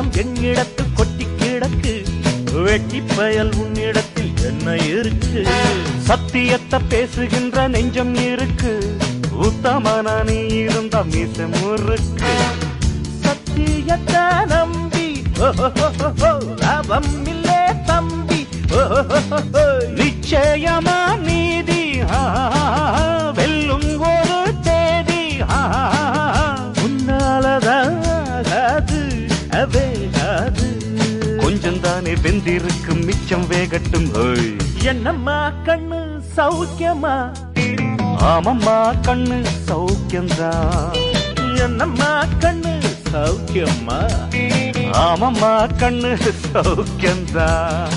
பாசம் என்னிடத்தில் கொட்டி கிடக்கு, வெட்டி பயல் உன்னிடத்தில் என்ன இருக்கு? சத்தியத்தை பேசுகின்ற நெஞ்சம் இருக்கு, உத்தமன நீ இருந்த மீச முறுக்கு. சத்தியத்தை நம்பி லாபம் இல்லே தம்பி, நிச்சயமா நீதி வெல்லும் ஒரு தேதி. உன்னாலதாது வேகாது, கொஞ்சம் தானே வெந்திருக்கும் மிச்சம் வேகட்டும். என்னம்மா கண்ணு சௌக்கியமா? ஆமம்மா கண்ணு சௌக்கியம்தான். என்னம்மா கண்ணு சௌக்கியம்மா? ஆமம்மா கண்ணு சௌக்கியம்தான்.